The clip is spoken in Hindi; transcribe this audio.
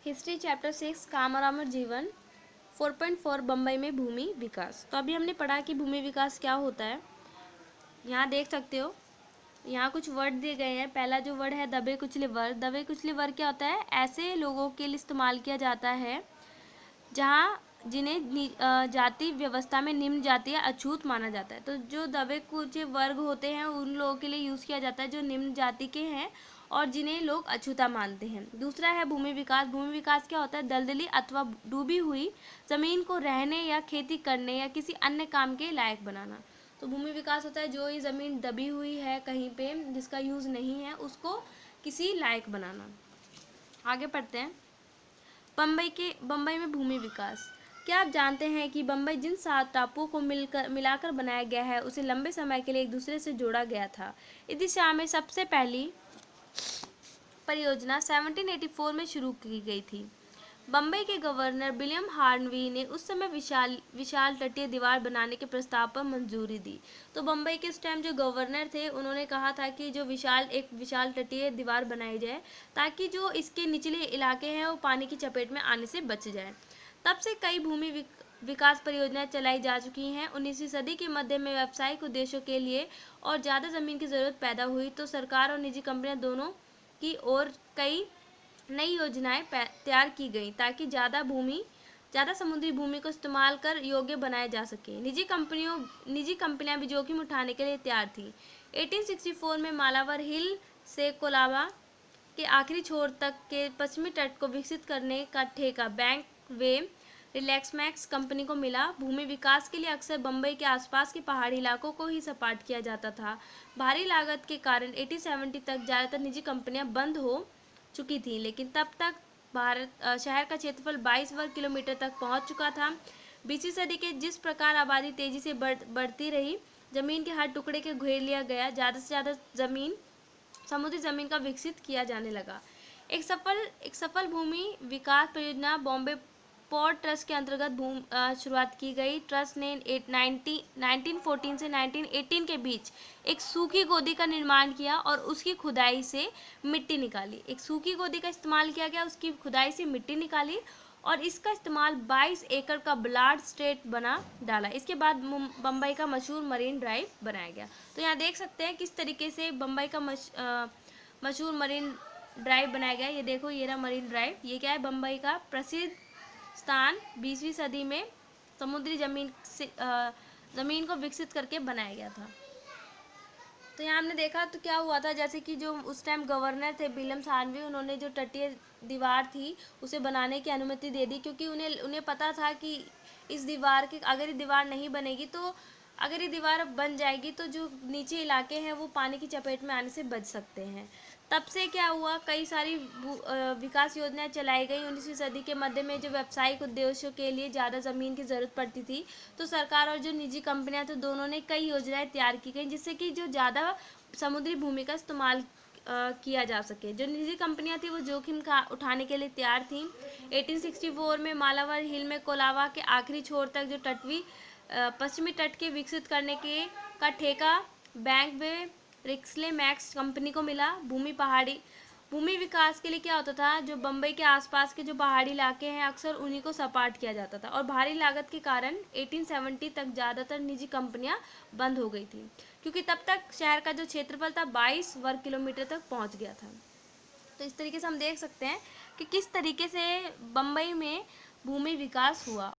हिस्ट्री चैप्टर 6 कामरामर जीवन 4.4 बम्बई में भूमि विकास। तो अभी हमने पढ़ा कि भूमि विकास क्या होता है। यहाँ देख सकते हो, यहाँ कुछ वर्ड दिए गए हैं। पहला जो वर्ड है दबे कुचले वर्ग। दबे कुचले वर्ग क्या होता है? ऐसे लोगों के लिए इस्तेमाल किया जाता है जहाँ जिन्हें जाति व्यवस्था में निम्न जाति या अछूत माना जाता है। तो जो दबे कुचले वर्ग होते हैं उन लोगों के लिए यूज़ किया जाता है जो निम्न जाति के हैं और जिन्हें लोग अछूता मानते हैं। दूसरा है भूमि विकास। भूमि विकास क्या होता है? दलदली अथवा डूबी हुई जमीन को रहने या खेती करने या किसी अन्य काम के लायक बनाना। तो भूमि विकास होता है जो ये ज़मीन दबी हुई है कहीं पे जिसका यूज़ नहीं है उसको किसी लायक बनाना। आगे पढ़ते हैं। बम्बई में भूमि विकास। क्या आप जानते हैं कि बम्बई जिन 7 टापुओं को मिलाकर बनाया गया है उसे लंबे समय के लिए एक दूसरे से जोड़ा गया था। इस दिशा में सबसे पहली परियोजना 1784 में शुरू की गई थी। बम्बई के गवर्नर विलियम हार्नवी ने उस समय विशाल तटीय दीवार बनाने के प्रस्ताव पर मंजूरी दी। तो बम्बई के उस टाइम जो गवर्नर थे उन्होंने कहा था कि जो एक विशाल तटीय दीवार बनाई जाए ताकि जो इसके निचले इलाके हैं वो पानी की चपेट में आने से बच जाए। तब से कई भूमि विकास परियोजनाएं चलाई जा चुकी हैं। 19वीं सदी के मध्य में व्यावसायिक उद्देश्यों के लिए और ज़्यादा ज़मीन की ज़रूरत पैदा हुई तो सरकार और निजी कंपनियां दोनों की ओर कई नई योजनाएं तैयार की गई ताकि ज़्यादा समुद्री भूमि को इस्तेमाल कर योग्य बनाया जा सके। निजी कंपनियां भी जोखिम उठाने के लिए तैयार थी। 1864 में मालावर हिल से कोलाबा के आखिरी छोर तक के पश्चिमी तट को विकसित करने का ठेका बैंक वे रिलैक्समैक्स कंपनी को मिला। भूमि विकास के लिए अक्सर बम्बई के आसपास के पहाड़ी इलाकों को ही सपाट किया जाता था। भारी लागत के कारण 1870 तक ज़्यादातर निजी कंपनियां बंद हो चुकी थी, लेकिन तब तक शहर का क्षेत्रफल 22 वर्ग किलोमीटर तक पहुंच चुका था। 20वीं सदी के जिस प्रकार आबादी तेजी से बढ़ती रही, जमीन के हर टुकड़े के घेर लिया गया, ज़्यादा से ज़्यादा समुद्री जमीन का विकसित किया जाने लगा। एक सफल भूमि विकास परियोजना बॉम्बे पोर्ट ट्रस्ट के अंतर्गत शुरुआत की गई। ट्रस्ट ने 1914 से 1918 के बीच एक सूखी गोदी का निर्माण किया और उसकी खुदाई से मिट्टी निकाली। एक सूखी गोदी का इस्तेमाल किया गया, उसकी खुदाई से मिट्टी निकाली और इसका इस्तेमाल 22 एकड़ का ब्लाड स्ट्रेट बना डाला। इसके बाद बम्बई का मशहूर मरीन ड्राइव बनाया गया। तो यहाँ देख सकते हैं किस तरीके से बम्बई का मशहूर मरीन ड्राइव बनाया गया। ये देखो, ये रहा मरीन ड्राइव। ये क्या है? बम्बई का प्रसिद्ध स्थान 20वीं सदी में समुद्री जमीन को विकसित करके बनाया गया था। तो यहाँ हमने देखा तो क्या हुआ था, जैसे कि जो उस टाइम गवर्नर थे विलियम हार्नवी, उन्होंने जो तटीय दीवार थी उसे बनाने की अनुमति दे दी क्योंकि उन्हें पता था कि अगर ये दीवार नहीं बनेगी तो अगर ये दीवार बन जाएगी तो जो नीचे इलाके हैं वो पानी की चपेट में आने से बच सकते हैं। तब से क्या हुआ, कई सारी विकास योजनाएं चलाई गई। 19वीं सदी के मध्य में जो व्यावसायिक उद्देश्यों के लिए ज़्यादा ज़मीन की ज़रूरत पड़ती थी तो सरकार और जो निजी कंपनियां तो दोनों ने कई योजनाएं तैयार की गई जिससे कि जो ज़्यादा समुद्री भूमि का इस्तेमाल किया जा सके। जो निजी कंपनियां थी वो जोखिम का उठाने के लिए तैयार थीं। 1864 में मालावर हिल में कोलाबा के आखिरी छोर तक जो पश्चिमी तट के विकसित करने का ठेका बैंक वे रिक्सलेमैक्स कंपनी को मिला। भूमि विकास के लिए क्या होता था, जो बम्बई के आसपास के जो पहाड़ी इलाके हैं अक्सर उन्हीं को सपाट किया जाता था और भारी लागत के कारण 1870 तक ज़्यादातर निजी कंपनियां बंद हो गई थी क्योंकि तब तक शहर का जो क्षेत्रफल था 22 वर्ग किलोमीटर तक पहुंच गया था। तो इस तरीके से हम देख सकते हैं कि किस तरीके से बम्बई में भूमि विकास हुआ।